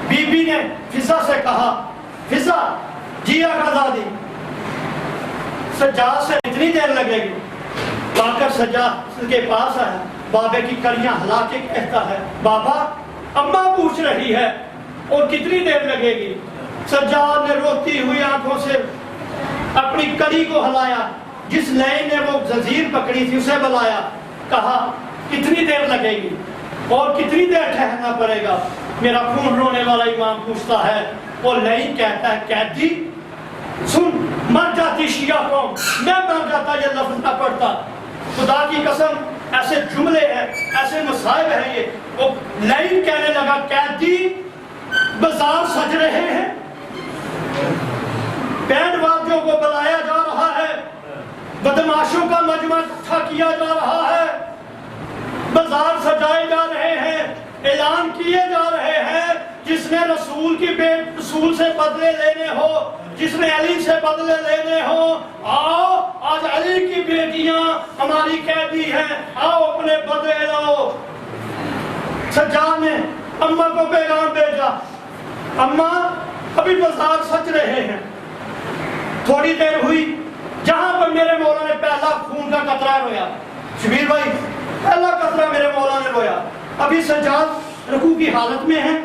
Be be نے فضا سے کہا فضا جی آقازادی سجاد سے اتنی دیر لگے گی؟ آ کر سجاد کے پاس آیا، بابے کی کڑیاں ہلا کے کہتا ہے بابا اماں پوچھ رہی ہے اور کتنی دیر لگے گی؟ سجاد نے روتی ہوئی آنکھوں سے اپنی کڑی کو ہلایا، جس لئے نے وہ زنجیر پکڑی تھی اسے بلایا، کہا کتنی دیر لگے گی اور کتنی دیر ٹھہرنا پڑے گا؟ میرا خون رونے والا امام پوچھتا ہے، وہ لئی کہتا ہے قیدی سن، مر جاتی شیعہ قوم، میں مر جاتا یہ لفظ نہ پڑھتا، خدا کی قسم ایسے جملے ہیں، ایسے مصائب ہیں یہ۔ وہ لئی کہنے لگا قیدی بازار سج رہے ہیں، بینڈ واجوں کو بلایا جا رہا ہے، بدماشوں کا مجمع اکٹھا کیا جا رہا ہے، بازار سجائے جا رہے ہیں، اعلان کیے جا رہے ہیں، جس نے رسول سے بدلے لینے ہو، جس نے علی سے بدلے لینے ہو، آؤ آج علی کی بیٹیاں ہماری قیدی ہیں، آؤ اپنے بدلے لو۔ سجاد نے اماں کو پیغام بھیجا، اماں ابھی بازار سج رہے ہیں۔ تھوڑی دیر ہوئی، جہاں پر میرے مولا نے پہلا خون کا قطرہ رویا، شبیر بھائی پہلا قطرہ میرے مولا نے رویا، ابھی سجاد رکوع کی حالت میں ہے،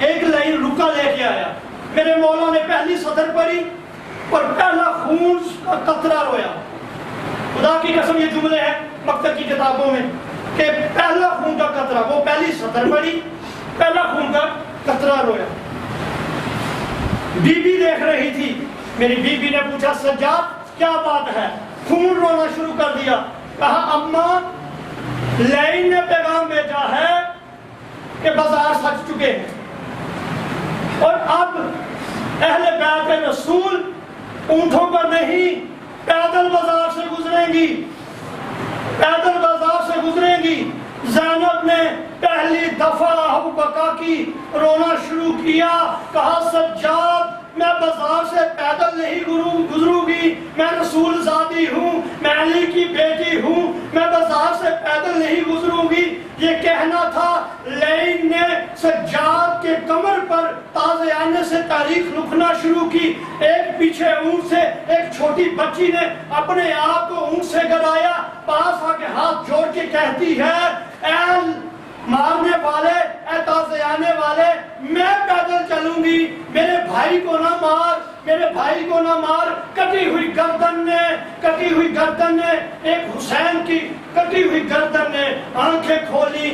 ایک لائن رکا لے کے آیا، میرے مولا نے پہلی سطر پڑھی اور پہلا خون کا قطرہ رویا۔ خدا کی قسم یہ جملے ہیں مکتب کی کتابوں میں کہ پہلا خون کا قطرہ، وہ پہلی سطر پڑھی، پہلا خون کا قطرہ رویا۔ بی بی دیکھ رہی تھی، میری بی بی نے پوچھا سجاد کیا بات ہے؟ خون رونا شروع کر دیا، کہا اماں لائن نے پیغام بھیجا ہے کہ بازار سج چکے ہیں اور اب اہل بیت رسول اونٹوں پر نہیں پیدل بازار سے گزریں گی، پیدل بازار سے گزریں گی۔ زینب نے پہلی دفعہ ابو بکر کی رونا شروع کیا، کہا سجاد میں بازار سے پیدل نہیں گزروں گی، میں رسول زادی ہوں، میں علی کی بیٹی ہوں، میں بازار سے پیدل نہیں گزروں گی۔ یہ کہنا تھا، لین نے سجاد کے کمر پر تازے آنے سے تاریخ لکھنا شروع کی۔ ایک پیچھے اونٹ سے ایک چھوٹی بچی نے اپنے آپ کو اونٹ سے گرایا، پاس آ کے ہاتھ جوڑ کے کہتی ہے اے مارنے والے، اے تازے آنے والے، میں پیدل چلوں گی، میرے بھائی کو نہ مار، میرے بھائی کو نہ مار۔ کٹی ہوئی گردن نے ایک حسین کی کٹی ہوئی گردن نے آنکھیں کھولی،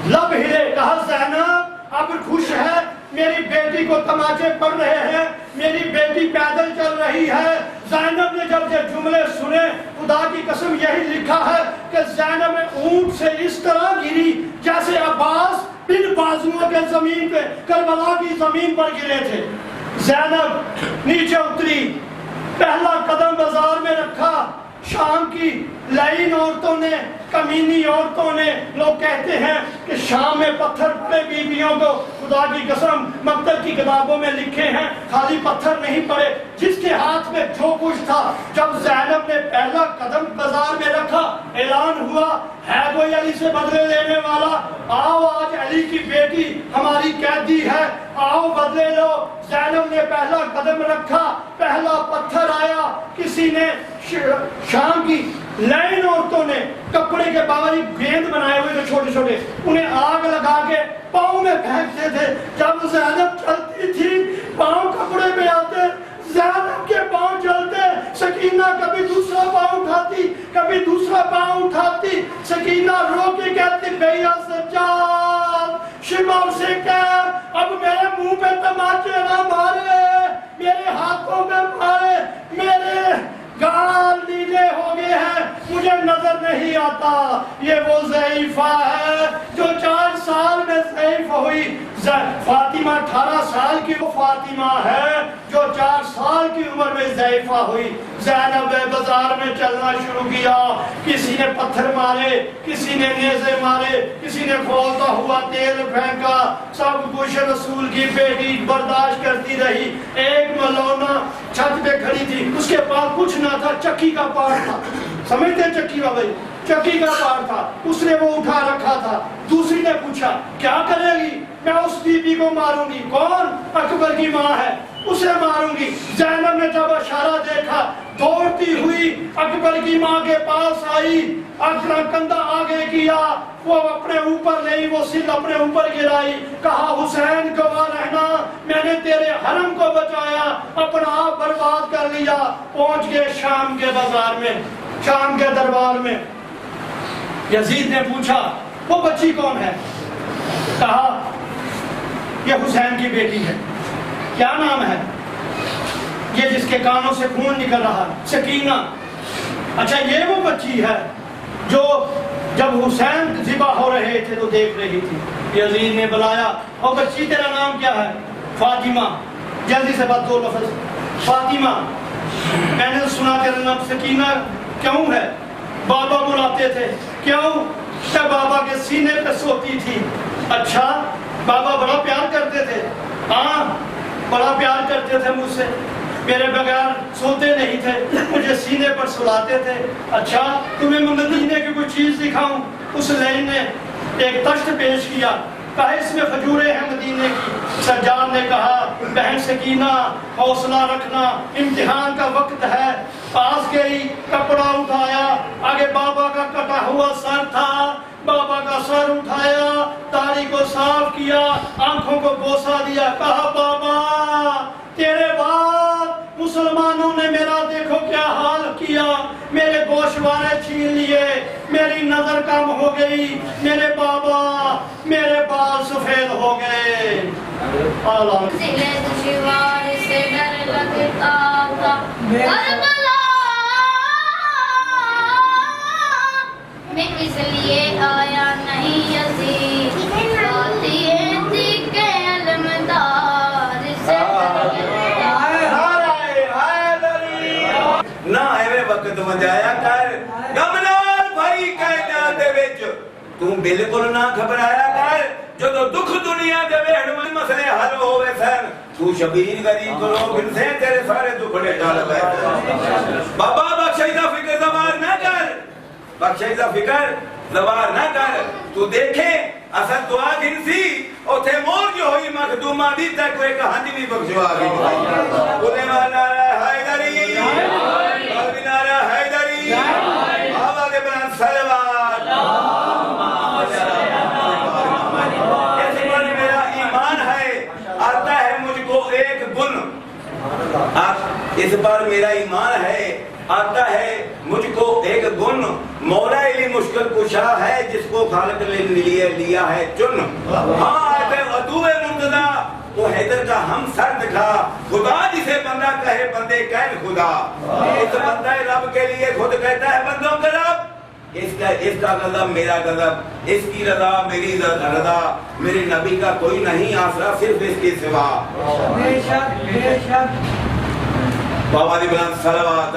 لب ہلے، کہا زینب اب خوش ہے، میری بیٹی کو تماچے پڑ رہے ہیں، میری بیٹی پیدل چل رہی ہے۔ زینب نے جب یہ جملے سنے، خدا کی قسم یہی لکھا ہے کہ زینب اونٹ سے اس طرح گری جیسے عباس بن بازوؤں کے زمین پہ کربلا کی زمین پر گرے تھے۔ زینب نیچے اتری، پہلا قدم بازار میں رکھا، شام کی لائن عورتوں نے، کمینی عورتوں نے، لوگ کہتے ہیں کہ شام میں پتھر پڑے بیویوں کو، خدا کی قسم مکتب کی کتابوں میں لکھے ہیں خالی پتھر نہیں پڑے، جس کے ہاتھ میں جو کچھ تھا۔ جب زینب نے پہلا قدم بازار میں رکھا، اعلان ہوا ہے کوئی علی سے بدلے لینے والا، آؤ آج علی کی بیٹی ہماری قیدی ہے، آؤ بدلے لو۔ زینب نے پہلا قدم رکھا، پہلا پتھر آیا، کسی نے شام کی لائن عورتوں نے کپڑے کے باوجود گیند بنائے ہوئے تھے چھوٹے چھوٹے، انہیں آگ لگا کے پاؤں میں پھینکتے تھے۔ جب زینب چلتی تھی پاؤں کپڑے پہ آتے، زینب کے پاؤں چلتے، سکینہ کبھی دوسرا پاؤں اٹھاتی، کبھی دوسرا پاؤں اٹھاتی، سکینہ رو کے کہتی بھیا سجاد شمال سے کہہ اب میرے منہ پہ تماچے نہ مارے، میرے ہاتھوں پہ مارے، میرے گال نیلے ہو گئے ہیں، مجھے نظر نہیں آتا۔ یہ وہ ضعیفہ ہے جو 4 سال میں ضعیف ہوئی۔ فاطمہ 18 سال کی وہ فاطمہ ہے جو 4 سال کی عمر میں ضعیفہ ہوئی۔ زینب نے بازار میں چلنا شروع کیا، کسی نے پتھر مارے، کسی نے نیزے مارے، کسی نے کھولتا ہوا تیل پھینکا، سب کچھ رسول کی بیٹی برداشت کرتی رہی۔ ایک ملونہ چھت پہ کھڑی تھی، اس کے پاس کچھ نہ تھا، چکی کا پار تھا، سمجھتے ہیں چکی بابا، چکی کا پار تھا، اس نے وہ اٹھا رکھا تھا۔ دوسری نے پوچھا کیا کرے گی؟ میں اس بی بی کو ماروں گی. کون؟ اکبر کی ماں ہے, اسے ماروں گی. زینب نے جب اشارہ دیکھا دوڑتی ہوئی اکبر کی ماں کے پاس آئی, اپنا کندھا آگے کیا, وہ اپنے اوپر نہیں, وہ سل اپنے اوپر گرائی, کہا حسین گواہ رہنا میں نے تیرے حرم کو بچایا, اپنا آپ برباد کر لیا. پہنچ گئے شام کے بازار میں, شام کے دربار میں. یزید نے پوچھا وہ بچی کون ہے؟ کہا یہ حسین کی بیٹی ہے. کیا نام ہے؟ یہ جس کے کانوں سے خون نکل رہا, سکینہ. اچھا یہ وہ بچی ہے جو جب حسین ذبح ہو رہے تھے تو دیکھ رہی تھی. یزید نے بلایا, اور بچی تیرا نام کیا ہے؟ فاطمہ. جلدی سے بات, دو لفظ. فاطمہ, میں نے سنا تیرا نام سکینہ کیوں ہے؟ بابا بلاتے تھے. کیوں؟ کہ بابا کے سینے پہ سوتی تھی. اچھا, بابا بڑا پیار کرتے تھے؟ ہاں بڑا پیار کرتے تھے مجھ سے, میرے بغیر سوتے نہیں تھے, مجھے سینے پر سلاتے تھے. اچھا تمہیں مدینے کی کوئی چیز دکھاؤں؟ اس لین نے ایک تشت پیش کیا, کہا اس میں کھجوریں ہیں مدینے کی. سجاد نے کہا بہن سکینہ حوصلہ رکھنا, امتحان کا وقت ہے. پاس گئی, کپڑا اٹھایا, آگے بابا کا کٹا ہوا سر تھا, بابا کا سر اٹھایا, داڑھی کو صاف کیا, آنکھوں کو بوسہ دیا, کہا بابا تیرے بعد مسلمانوں نے میرا دیکھو کیا حال کیا, میرے گوشوارے چھین لیے, میری نظر کم ہو گئی, میرے بابا میرے بال سفید ہو گئے. دشوار سے ڈر لگتا تھا کربلا میں, اس لیے آیا نہیں یزید, غالب تھی کہ علمدار سے نہ ایویں وقت وجایا کر گمنال بھائی کائنات دے وچ, تو بالکل نہ گھبرایا کر. جدو دکھ دنیا دے وچ مسئلے حل ہوئے سن, تو شبیر غریب کرو پھر سے تیرے سارے دکھڑے ٹال گئے. بابا بخشش دا فکر زوار نہ کر, بخشش دا فکر زوار نہ کر. تو دیکھے اصل دعا گنسی اوتھے مور جو ہوئی مخدومہ دی تک ایک ہنج بھی بخشوا گئی. بولے والا حیدری, قلبی نعرہ حیدری, آواز بلند صلوات. اس پر میرا ایمان ہے, آتا ہے مجھ کو ایک گن, اس پر میرا ایمان ہے, آتا ہے مجھ کو ایک گن, مولا علی مشکل کشا ہے جس کو خالق نے لیا ہے چن. ہاں اے عدو منتدا وہ حیدر کا ہم سر دکھا, خدا جسے بندہ کہے بندے کہن خدا, اس بندہ رب کے لیے خود کہتا ہے بندوں کا رب. اس کا غضب میرا غضب, اس کی رضا میری رضا, میرے نبی کا کوئی نہیں آسرا صرف اس کے سوا. بے شک بے شک. بابا دی بلند صلوات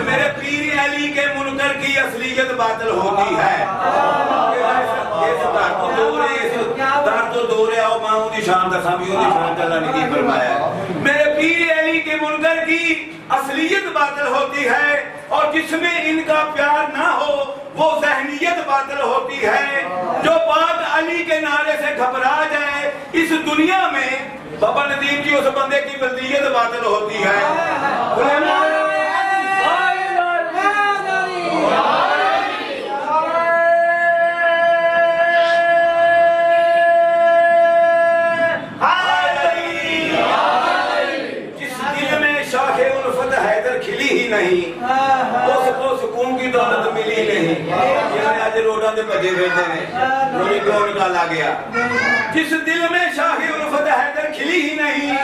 میرے پیر علی کے منکر کی اصلیت باطل ہوتی ہے. در تو دورے آؤ ماہوں دی شان دا سامیوں دی شان دا نہیں فرمایا ہے. میرے پیر علی کے منکر کی اصلیت باطل ہوتی ہے, اور جس میں ان کا پیار نہ ہو وہ ذہنیت باطل ہوتی ہے. جو پاک علی کے نعرے سے گھبرا جائے اس دنیا میں, بابا ندیم کی اس بندے کی بلدیت باطل ہوتی ہے. نہیں اس کو سکون کی دولت ملی نہیں, یہ آج روڈوں دے بجے بیٹھے ہیں, روڈی کو نکالا گیا. جس دل میں شاہ الفت حیدر کھلی ہی نہیں,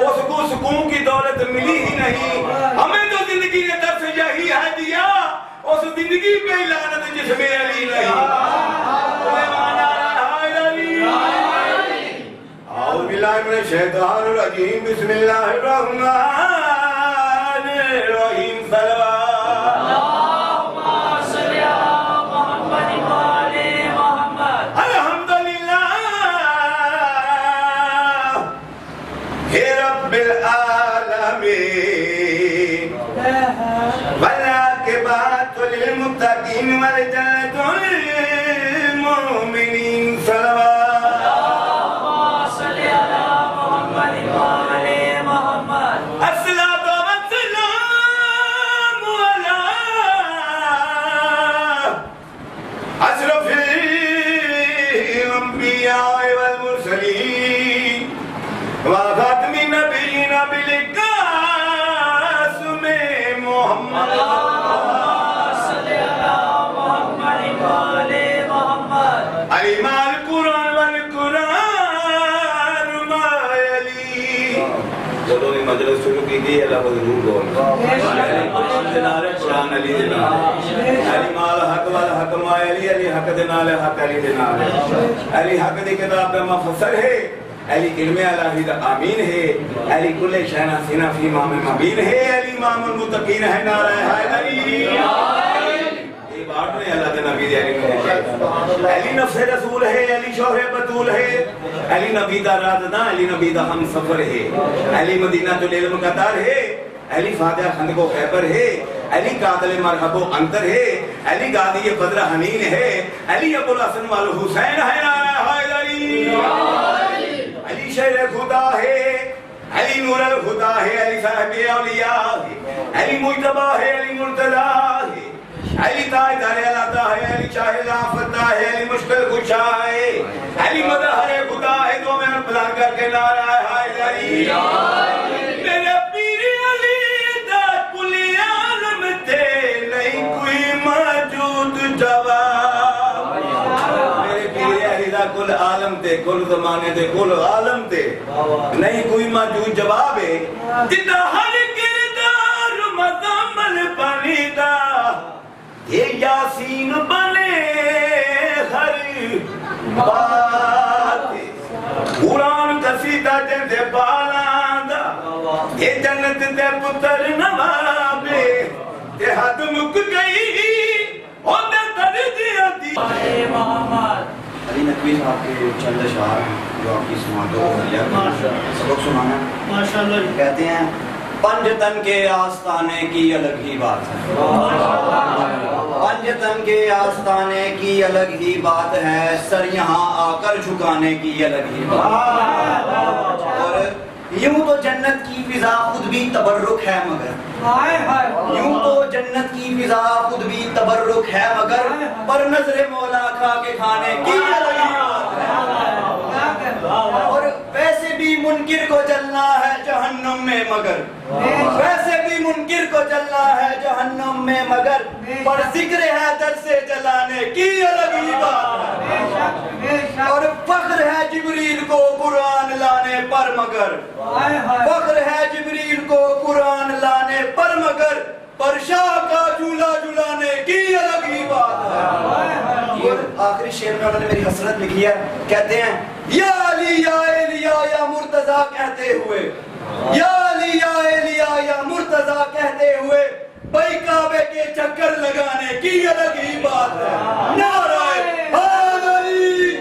اس کو سکون کی دولت ملی ہی نہیں. ہمیں تو زندگی نے درس یہی ہے دیا, اس زندگی پہ لعنت جس میں علی نہیں. اعوذ باللہ من الشیطان الرجیم, بسم اللہ الرحمن الرحیم. والعاقبات للمتقين والجنة الأنبياء والمرسلين وخاتم النبيين بالقاسم محمد علم القرآن والقرآن ما يلي چلو یہ مجلس شروع کی گئی اللہ کو ضرور بول قرآن دنال قرآن علی دنال علی مال حق والحق ما علی علی حق دنال حق علی دنال علی حق دی کتاب کا مفسر ہے علی علم الہی دا آمین ہے علی کل شیء حسین فی امام مبین ہے علی امام المتقین ہے نعرہ حیدری یہ بات نہیں اللہ کے نبی علی علی نفس رسول ہے علی شوہر بطول ہے علی نبی دا رازداں علی نبی دا ہم سفر ہے علی مدینہ العلم کا دار ہے علی فاتح خندق و خیبر ہے علی قاتل مرحب و انتر ہے علی غازی بدر حنین ہے علی ابو الحسن والحسین ہے نعرہ حیدری علی شیر خدا ہے علی نور الخدا ہے علی صاحب اولیاء ہے علی مجتبی ہے علی مرتضی ہے علی تاجدار عطا ہے علی شاہ فتح ہے علی مشکل کشا ہے علی مظہر خدا ہے دو میں بلند کر کے نعرہ حیدری میرے پیر علی دا کل عالم تے نہیں کوئی موجود جواب میرے پیر علی دا کل عالم تے کل زمانے تے کل عالم تے نہیں کوئی موجود جواب ہے جدا ہر کردار مزمل بنی دا یہ یاسین بنے ہر بات قرآن قصیدہ جندے بالاندہ یہ جنت دے پتر نوابے تے حد مک گئی اور دے تردیا دی علی نقوی صاحب کے چند اشعار ہیں جو آپ کی سماعتوں کو ملیا سبق سنانا ماشاءاللہ کہتے ہیں پنج تن کے آستانے کی الگ ہی بات ہے پنج تن کے آستانے کی الگ ہی بات ہے سر یہاں آ کر جھکانے کی الگ ہی بات ہے اور یوں تو جنت کی فضا خود بھی تبرک ہے مگر یوں تو جنت کی فضا خود بھی تبرک ہے مگر پر نظر مولا کھا کے کھانے کی الگ ہی بات ہے اور ویسے بھی منکر کو جلنا ہے جہنم میں مگر ویسے بھی منکر کو جلنا ہے جہنم میں مگر پر ذکر ہے در سے جلانے کی الگ ہی بات ہے اور فخر ہے جبریل کو قرآن لانے پر مگر فخر ہے جبریل کو قرآن لانے پر مگر پر شاہ کا جھولا جھلانے کی الگ ہی بات ہے اور آخری شعر میں انہوں نے میری حسرت لکھی ہے کہتے ہیں یا علی یا ایلیا یا مرتضی کہتے ہوئے یا علی یا ایلیا یا مرتضی کہتے ہوئے بھائی کعبے کے چکر لگانے کی الگ ہی بات ہے نعرہ حیدری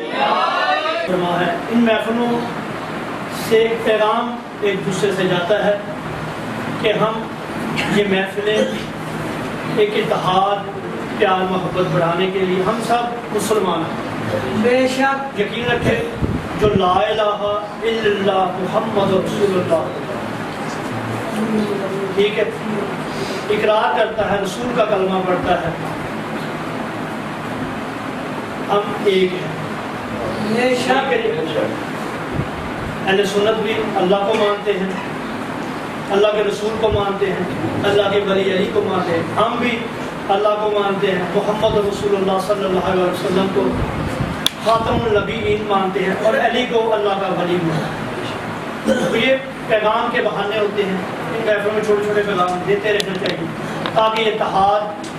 ان محفلوں سے ایک پیغام ایک دوسرے سے جاتا ہے کہ ہم یہ محفلیں ایک اتحاد پیار محبت بڑھانے کے لیے ہم سب مسلمان ہیں بے شک یقین رکھے جو لا الہ الا اللہ محمد رسول اللہ ٹھیک ہے اقرار کرتا ہے رسول کا کلمہ پڑھتا ہے ہم ایک ہیں بے شک اہل سنت بھی اللہ کو مانتے ہیں اللہ کے رسول کو مانتے ہیں اللہ کے ولی علی کو مانتے ہیں ہم بھی اللہ کو مانتے ہیں محمد رسول اللہ صلی اللہ علیہ وسلم کو خاتم النبیین مانتے ہیں اور علی کو اللہ کا ولی مانتے ہیں تو یہ پیغام کے بہانے ہوتے ہیں ان محفلوں میں چھوٹے چھوٹے پیغام دیتے رہنا چاہیے تاکہ اتحاد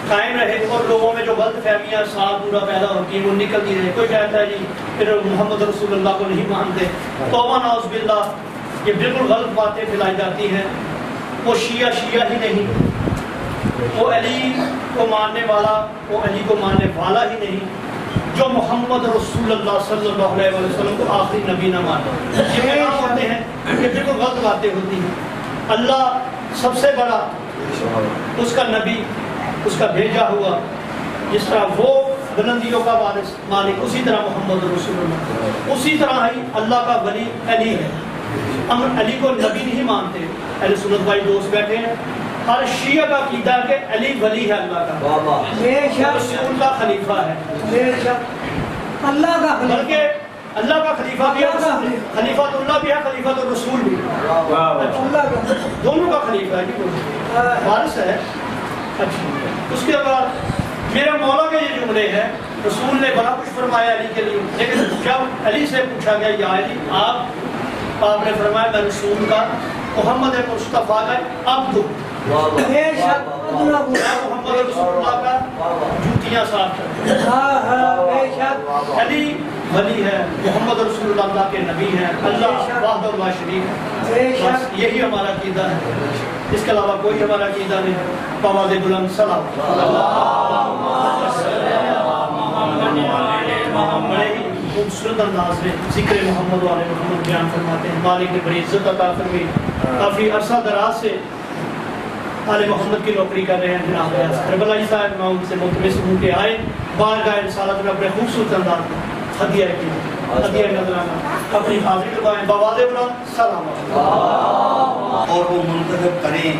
قائم رہے اور لوگوں میں جو غلط فہمیاں سال پورا پیدا ہوتی ہیں وہ نکلتی رہے کوئی کہتا ہے جی پھر محمد رسول اللہ کو نہیں مانتے توبہ نعوذ باللہ یہ بالکل غلط باتیں پھیلائی جاتی ہیں وہ شیعہ ہی نہیں وہ علی کو ماننے والا وہ علی کو ماننے والا ہی نہیں جو محمد رسول اللہ صلی اللہ علیہ وسلم کو آخری نبی نہ مانے یہ پیغام ہوتے ہیں کہ بالکل غلط باتیں ہوتی ہیں اللہ سب سے بڑا اس کا نبی اس کا بھیجا ہوا جس طرح وہ بلندیوں کا وارث مالک اسی طرح محمد رسول اللہ اسی طرح ہی اللہ کا ولی علی ہے ہم علی کو نبی نہیں مانتے اہل سنت بھائی دوست بیٹھے ہیں ہر شیعہ کا عقیدہ ہے کہ علی ولی ہے اللہ کا بے شک رسول کا خلیفہ ہے بے شک اللہ کا خلیفہ بلکہ اللہ کا خلیفہ بھی ہے، خلیفۃ اللہ بھی ہے، خلیفۃ الرسول بھی ہے، اللہ کا دونوں کا خلیفہ ہے کہ وارث ہے۔ اچھا، اس کے بعد میرے مولا کے یہ جملے ہیں، رسول نے بڑا کچھ فرمایا علی کے لیے، لیکن جب علی سے پوچھا گیا یا علی آپ نے فرمایا میں رسول کا، محمد مصطفیٰ کا عبد ہوں، بے شک ادنا میں محمد رسول اللہ کا جوتیاں صاف کرتا ہوں۔ ہاں ہاں بے شک علی ولی ہے، محمد رسول اللہ کے نبی ہیں، اللہ وحدہ لا شریک ہے، بے بس شک یہی ہمارا عقیدہ ہے، اس کے علاوہ کوئی ہمارا عقیدہ نہیں ہے۔ بآواز بلند سلام بڑے ہی خوبصورت انداز میں ذکر محمد والے محمد بیان فرماتے ہیں۔ مالک نے بڑی عزت عطا فرمائی، کافی عرصہ دراز سے آل محمد کی نوکری کر رہے ہیں جناب کربلائی صاحب، میں ان سے ملتمس ہوں کہ آئے بارگاہ رسالت میں اپنے خوبصورت انداز میں ہدیہ کی ہدیہ نظرانہ اپنی حاضری لگائیں۔ بآواز بلند سلام اور وہ منتخب کریں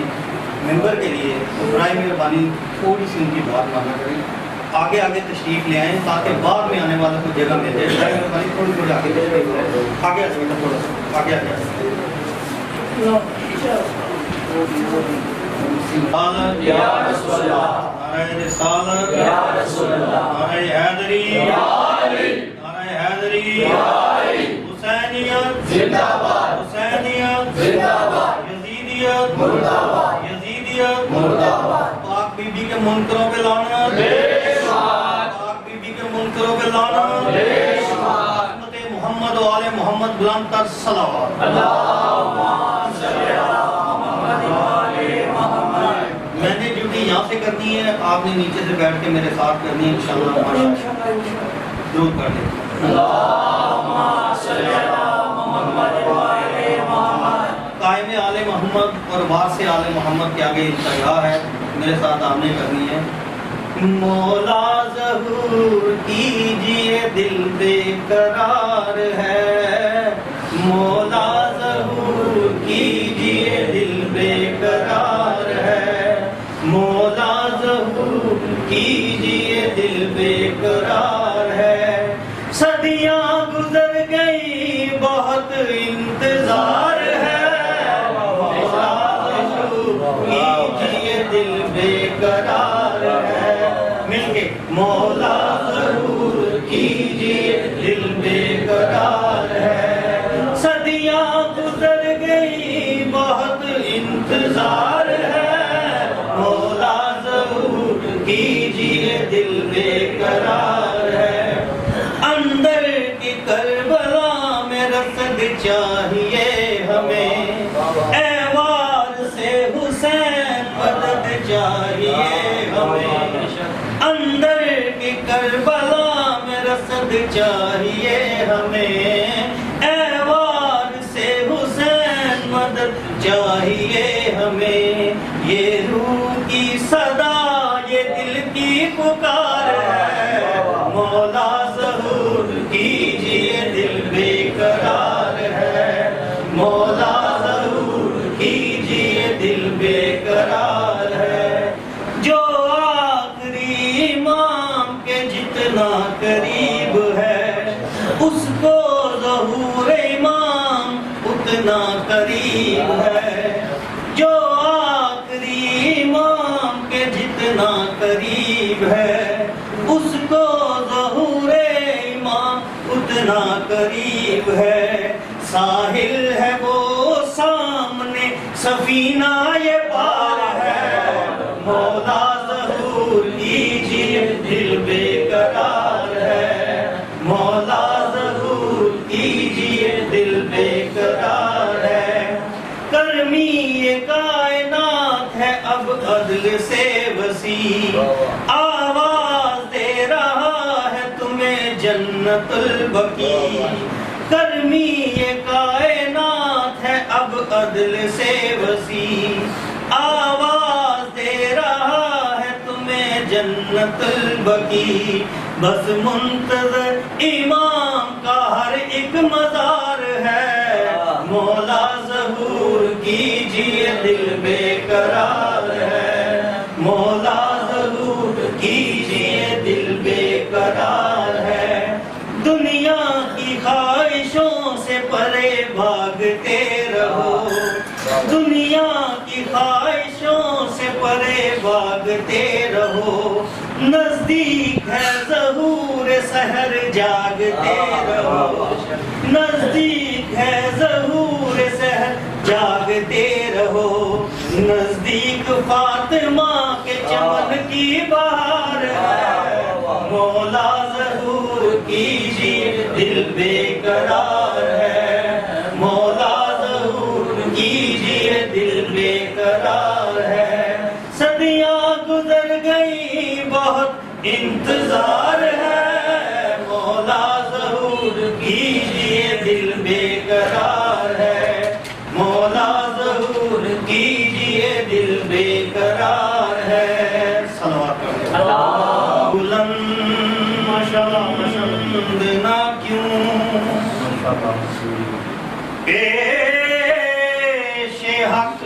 ممبر کے لیے، تو برائے مہربانی تھوڑی سی ان کی بات مانا کریں، آگے آگے تشریف لے آئیں تاکہ بعد میں آنے والوں کو جگہ مل جائے۔ برائے مہربانی تھوڑی تھوڑی آگے تشریف لے آگے آ جائے، تھوڑا سا آگے آ جائے۔ یا رسول اللہ، نعرہ رسالت یا رسول اللہ، نعرہ حیدری یا علی، نعرہ حیدری یا علی، حسینیت زندہ باد، حسینیت زندہ باد، یزیدیت مردہ باد، یزیدیت مردہ باد، پاک بی بی کے منکروں پہ لعنت، بے شمار، پاک بی بی کے منکروں پہ لعنت، بے شمار، امت محمد و آل محمد بلند تر صلوات۔ اللہم صلی علی محمد و آل محمد۔ میں نے ڈیوٹی یہاں سے کرنی ہے، آپ نے نیچے سے بیٹھ کے میرے ساتھ کرنی ہے انشاءاللہ ماشاءاللہ ضرور کر دیں۔ اللہم صلی علی محمد و آل محمد۔ قائم آل محمد اور وارث آل محمد کے آگے انتہا ہے، میرے ساتھ آپ نے کرنی ہے۔ مولا ظہور کیجئے دل بے قرار ہے، مولا ظہور کیجئے دل بے قرار ہے، مولا ظہور کیجئے دل بے قرار ہے، صدیاں گزر گئی بہت انتظار ہے، مولا ظہور کیجئے دل بے قرار ہے، مل کے مولا ضرور کیجئے دل بے قرار ہے، صدیاں گزر گئی بہت انتظار ہے، مولا ضرور کیجئے دل بے قرار ہے، اندر کی کربلا میں رسد چاہیے ہمیں، اے وارث حسین مدد چاہیے ہمیں، اندر کی کربلا میں رسد چاہیے ہمیں، اے وارث حسین مدد چاہیے ہمیں، یہ روح کی صدا یہ دل کی پکار ہے، مولا ظہور کیجئے دل بے قرار ہے، مولا ظہور کیجئے دل بے قرار ہے، جو آخری امام کے جتنا قریب ہے اس کو ظہور امام اتنا قریب ہے، جو آخری امام کے جتنا قریب ہے اس کو ظہور امام اتنا قریب ہے، ساحل ہے وہ سامنے سفینہ یہ پار ہے، مولا ظہور کیجئے دل بے قرار ہے، مولا ظہور کیجئے دل بے قرار ہے، کرمی یہ کائنات ہے اب عدل سے وسیع، آواز دے رہا ہے تمہیں جنت البقیع، کرمی یہ کائنات ہے اب عدل سے وسیع، آواز دے رہا ہے تمہیں جنت البقیع، بس منتظر امام کا ہر ایک مزار ہے، مولا ظہور کیجئے دل بے قرار ہے، مولا ظہور کیجئے دل بے قرار ہے، دنیا کی خواہشوں سے پرے بھاگتے رہو، دنیا کی خواہشوں سے پرے بھاگتے رہو، نزدیک ہے ظہور سحر جاگتے رہو، نزدیک ہے ظہور سحر جاگتے رہو، نزدیک فاطمہ کے چمن کی بہار ہے، مولا ظہور کیجیے دل بے قرار ہے، مولا ظہور کیجیے دل بے قرار ہے، صدیاں گزر گئی بہت انتظار ہے، مولا ظہور کیجیے دل بے قرار ہے، مولا ظہور کیجیے دل بے قرار ہے، صلوات بلند نہ کیوں پیش حق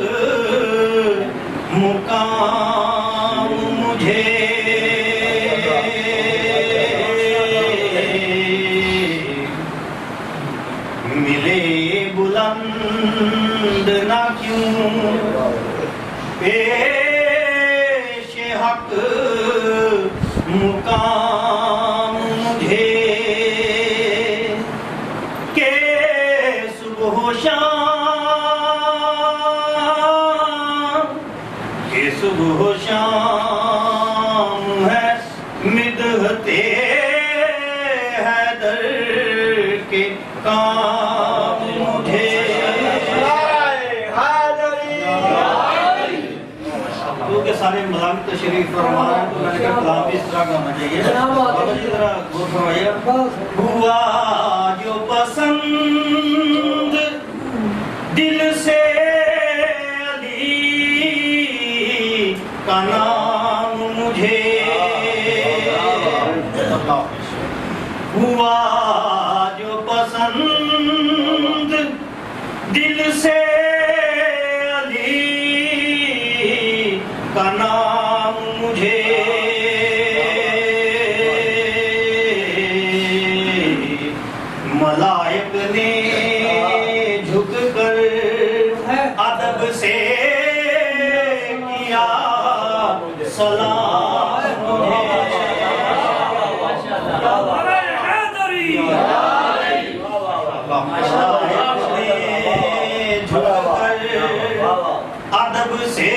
مقام مجھے ملے بلند نہ کیوں پیش حق مقام مجھے کہ صبح و شام کہ صبح و شام ہے مدحتے حیدر کے کام مجھے کیونکہ سارے ملائک تشریف فرما رہے ہیں تو میں نے کہا کلام اس طرح کا ہونا چاہیے. بابا جی ذرا غور فرمائیے. ہوا جو پسند دل سے علی کا نام مجھے، ہوا جو پسند دل سے کا نام مجھے، ملائک نے جھک کر ادب سے کیا سلام مجھے، جھک کر ادب سے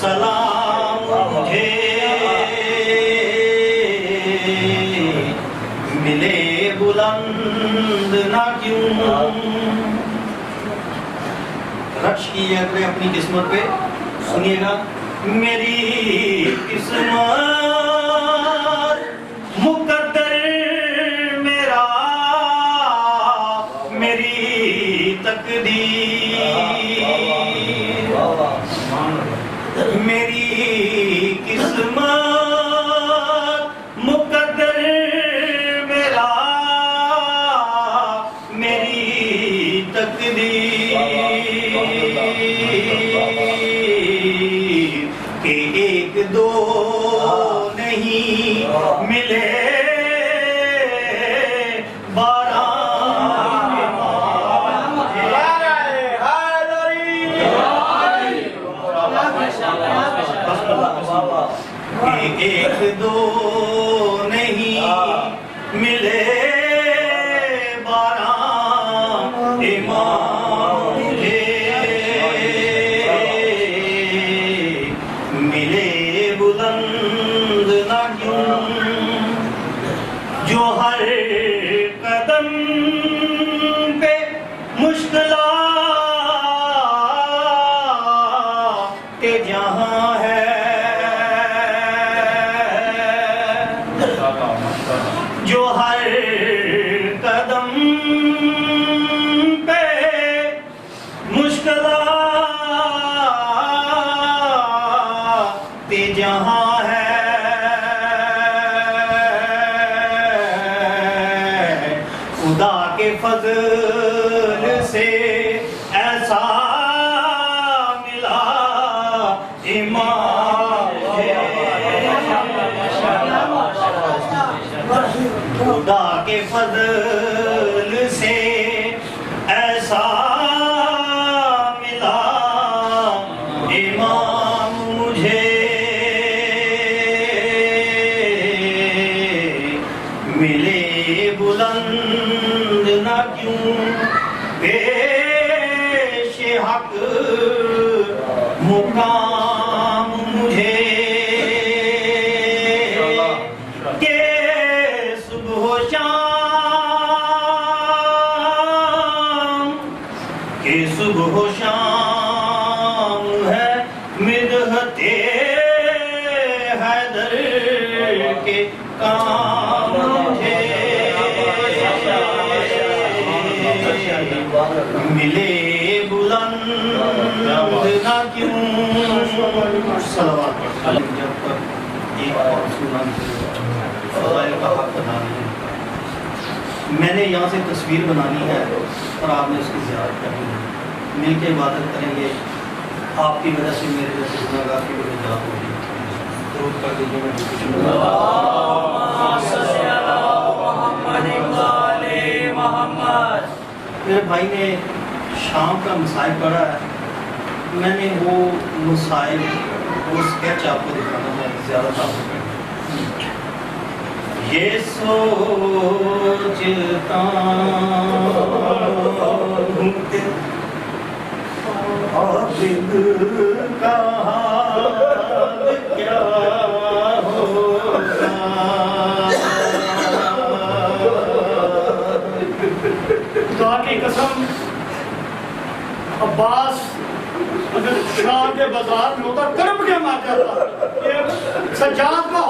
سلام مجھے، ملے بلند نہ کیوں. رچ کیجیے اپنی قسمت پہ، سنیے گا. میری قسمت مقدر میرا، میری تقدیر، میری قسمت مقدر میرا، میری تقدیر کہ ایک دو نہیں ملے ایک دو نہیں ملے بارہ امام مجھے، ملے بلند نہ کیوں جو ہر قدم پہ مشکلات کے جہاں ہے، جو ہر قدم پہ مشکلات جہاں ہے، خدا کے فضل سے ایسا ملا امام خدا کے فضل سے ایسا ملا امام مجھے، ملے بلند نہ کیوں پیش حق مقام مجھے، کہ صبح و شام، کہ صبح و شام ہے مدحت حیدر کے کام مجھے، ملے بلند نہ کیوں صلوات جب تک ایک اور سنن فضائل کا حق ادا نہیں۔ میں نے یہاں سے تصویر بنانی ہے اور آپ نے اس کی زیارت کرنی ہے، مل کے عبادت کریں گے، آپ کی وجہ سے میرے جیسے گناہگار کی وجہ نجات ہوگی۔ درود کر دیجیے میں میرے بھائی نے شام کا مسائل پڑھا ہے، میں نے وہ مسائل وہ اسکیچ آپ کو دکھانا ہے زیادہ تر۔ یہ سوچتا ہوں کہ عابد کا حال کیا ہوگا، خدا کی قسم عباس اگر شاہ کے بازار میں ہوتا کرب کے مار جاتا، یہ سجاد کو